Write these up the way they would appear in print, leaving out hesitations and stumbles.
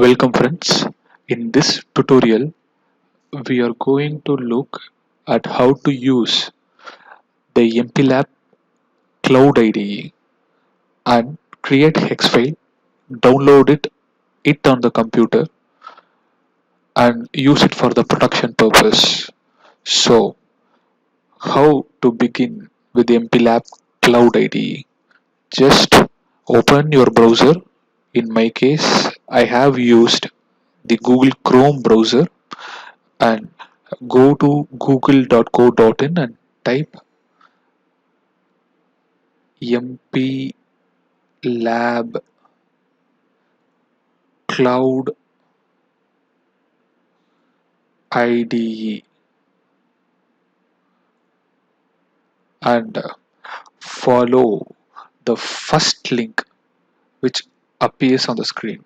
Welcome friends. In this tutorial, we are going to look at how to use the MPLAB Cloud IDE and create hex file, download it on the computer and use it for the production purpose. So, how to begin with MPLAB Cloud IDE? Just open your browser. In my case, I have used the Google Chrome browser and go to google.co.in and type mplab cloud IDE and follow the first link which appears on the screen.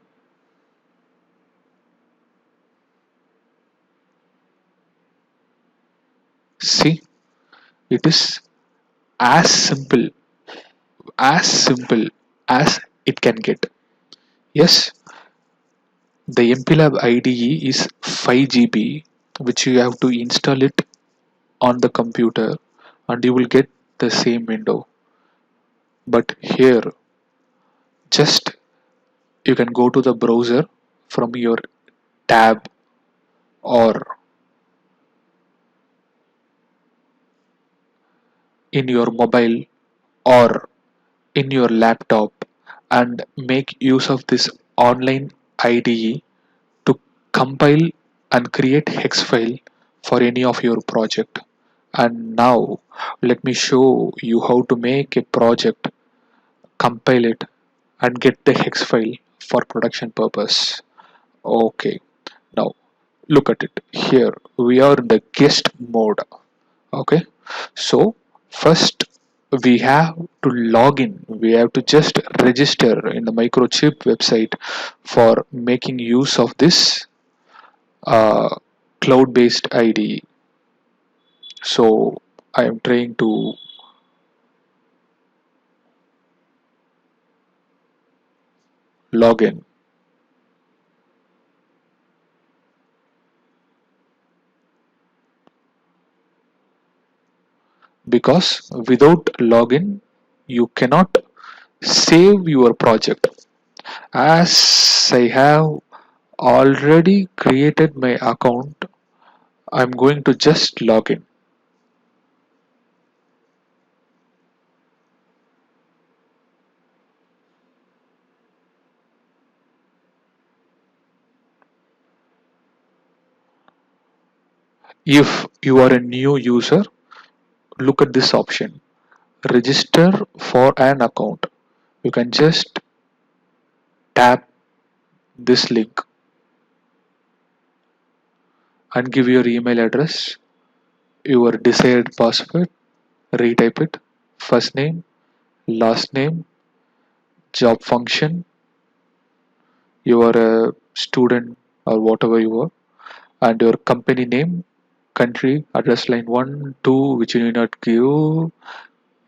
See, it is as simple as it can get. Yes, the MPLAB IDE is 5 GB, which you have to install it on the computer and you will get the same window. But here, just you can go to the browser from your tab or in your mobile or in your laptop and make use of this online IDE to compile and create hex file for any of your project. And now let me show you how to make a project, compile it and get the hex file for production purpose. Okay, now look at it. Here we are in the guest mode. Okay, so first we have to log in. We have to just register in the Microchip website for making use of this uh, cloud-based IDE. So I am trying to log in. Because without login you cannot save your project. As I have already created my account, I'm going to just log in. If you are a new user, look at this option, register for an account. You can just tap this link and give your email address, your desired password, retype it, first name, last name, job function, you are a student or whatever you are, and your company name, country, address line 1, 2, which you need not give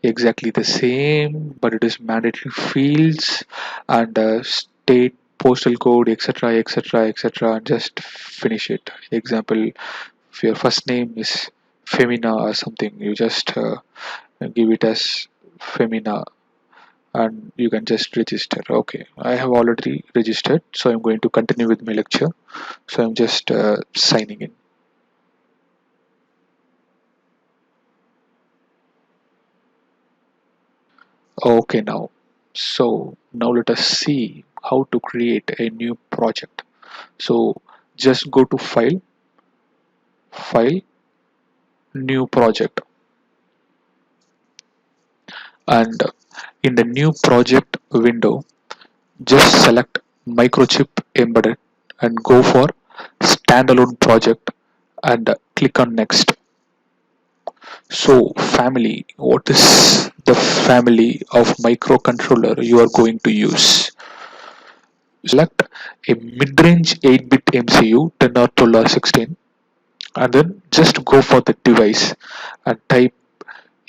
exactly the same, but it is mandatory fields, and state, postal code, etc., etc., etc., and just finish it. Example, if your first name is Femina or something, you just give it as Femina and you can just register. Okay, I have already registered, so I'm going to continue with my lecture. So I'm just signing in. Okay, now let us see how to create a new project. So just go to file, new project, and in the new project window just select Microchip Embedded and go for standalone project and click on next. So family, what is the family of microcontroller you are going to use? Select a mid-range 8-bit MCU 10 or 12 or 16 and then just go for the device and type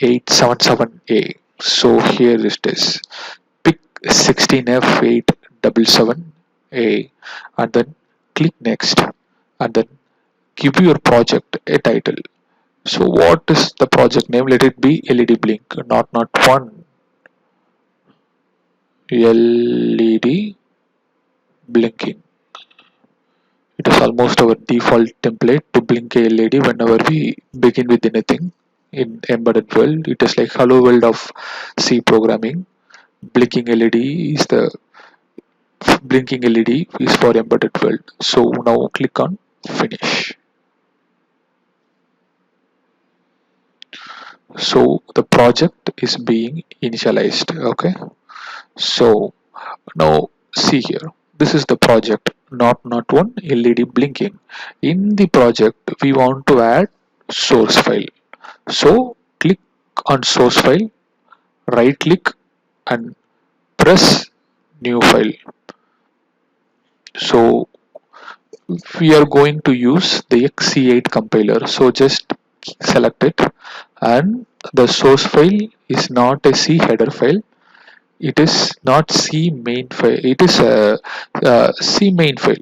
877A. So here it is. Pick 16F877 A, and then click next, and then give your project a title. So what is the project name? Let it be LED blink, not one. LED blinking. It is almost our default template to blink a LED whenever we begin with anything in embedded world. It is like hello world of C programming. Blinking LED is the blinking LED is for embedded world. So now click on finish. So the project is being initialized. Okay. So now see here. This is the project, not one LED blinking. In the project, we want to add source file. So click on source file, right click and press new file. So we are going to use the XC8 compiler. So just select it, and the source file is not a C header file. It is not C main file. It is a C main file.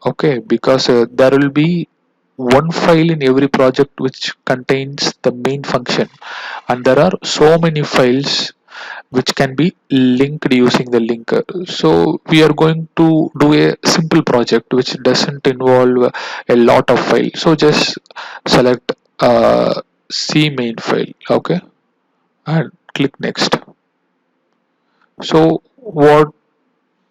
Okay, because there will be one file in every project which contains the main function, and there are so many files which can be linked using the linker. So we are going to do a simple project which doesn't involve a lot of files. So just select C main file. Okay, and click next. So what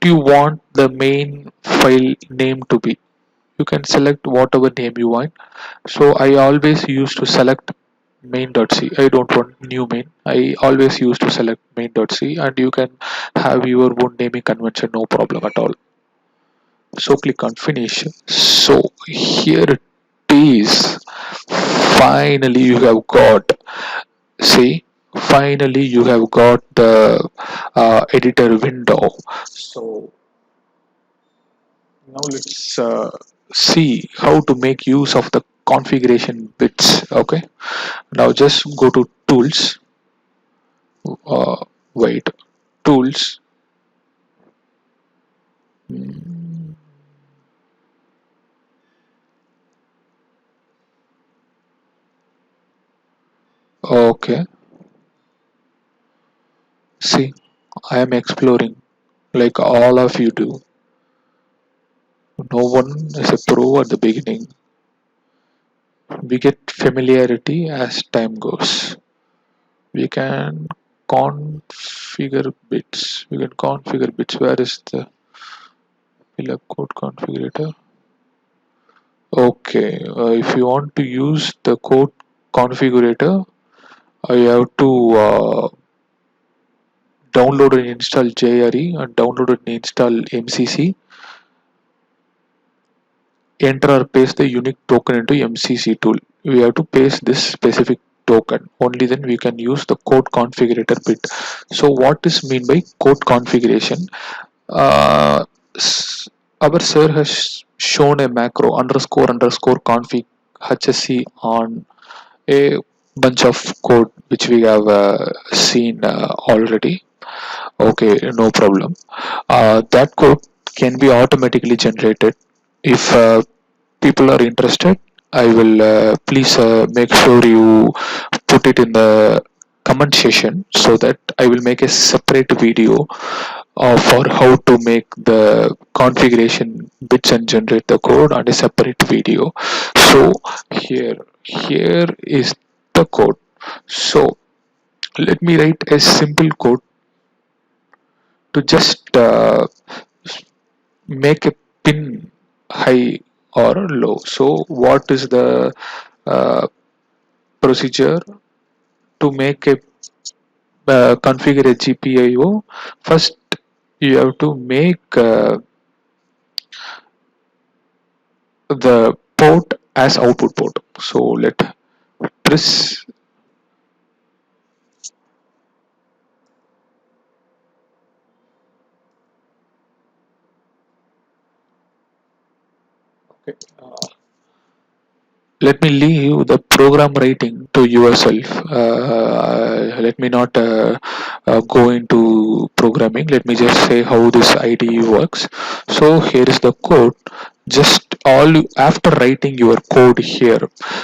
do you want the main file name to be? You can select whatever name you want. So I always used to select main.c. I don't want new main. I always used to select main.c, and you can have your own naming convention, no problem at all. So click on finish. So here it is. Finally you have got, see, finally you have got the editor window. So now let's see how to make use of the configuration bits. Okay, now just go to tools, wait, tools. Mm, okay, see, I am exploring like all of you do. No one is a pro at the beginning. We get familiarity as time goes. We can configure bits. We can configure bits. Where is the fill up code configurator? Okay, if you want to use the code configurator, I have to download and install JRE and download and install MCC. Enter or paste the unique token into MCC tool. We have to paste this specific token. Only then we can use the code configurator bit. So what is mean by code configuration? Uh, our sir has shown a macro underscore config HSC on a bunch of code which we have seen already. Okay, no problem. That code can be automatically generated. If people are interested, I will please make sure you put it in the comment section so that I will make a separate video for how to make the configuration bits and generate the code and a separate video. So here is the code. So let me write a simple code to just make a pin high or low. So what is the uh, procedure to make a configure a GPIO? First, you have to make the port as output port. So let press. Okay. let me leave the program writing to yourself. Let me not go into programming. Let me just say how this IDE works. So here is the code. Just after writing your code here,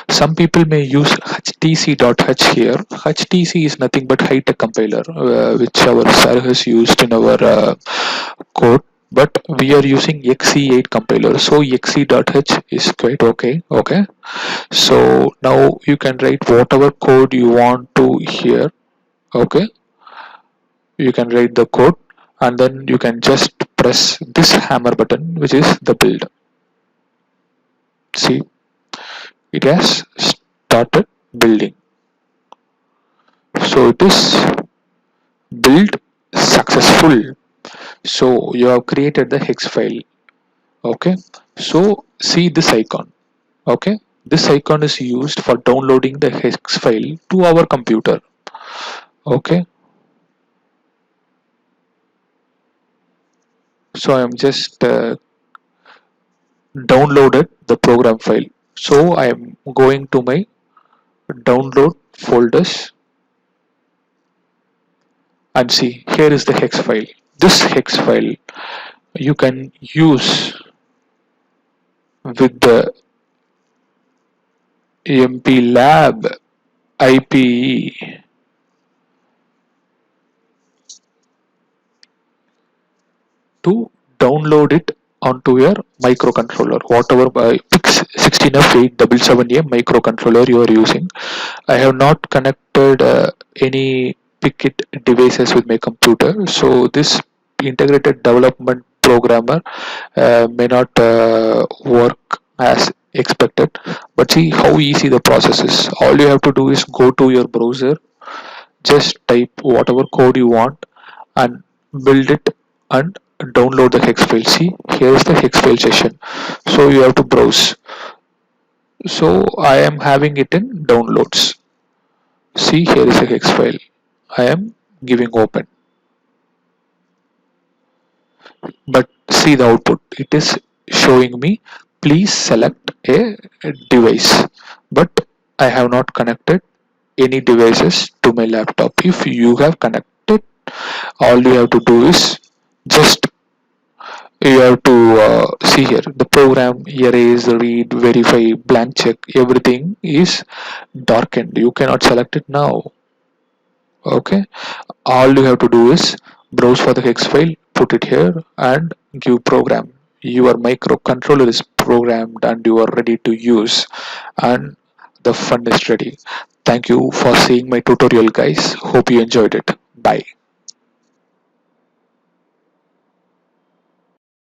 some people may use htc.h here. HTC is nothing but high-tech compiler, which our sir has used in our code, but we are using xe8 compiler, so xe.h is quite okay. So now you can write whatever code you want to here. Okay, you can write the code, and then you can just press this hammer button, which is the build. See, it has started building. So this build successful. So you have created the hex file. Okay, so see this icon. Okay, this icon is used for downloading the hex file to our computer. Okay, so I am just downloaded the program file. So I am going to my download folders and see, here is the hex file. This hex file you can use with the MPLAB IPE to download it onto your microcontroller, whatever PIC16F877A microcontroller you are using. I have not connected any PIC devices with my computer, so this integrated development programmer may not work as expected. But see how easy the process is. All you have to do is go to your browser, just type whatever code you want and build it and download the hex file. See, here is the hex file session. So you have to browse. So I am having it in downloads. See, here is a hex file. I am giving open. But see the output. It is showing me please select a device. But I have not connected any devices to my laptop. If you have connected, all you have to do is just you have to see here the program erase, read, verify, blank check, everything is darkened. You cannot select it now. Okay, all you have to do is browse for the hex file, put it here and give program. Your microcontroller is programmed and you are ready to use, and the fun is ready. Thank you for seeing my tutorial, guys. Hope you enjoyed it. Bye.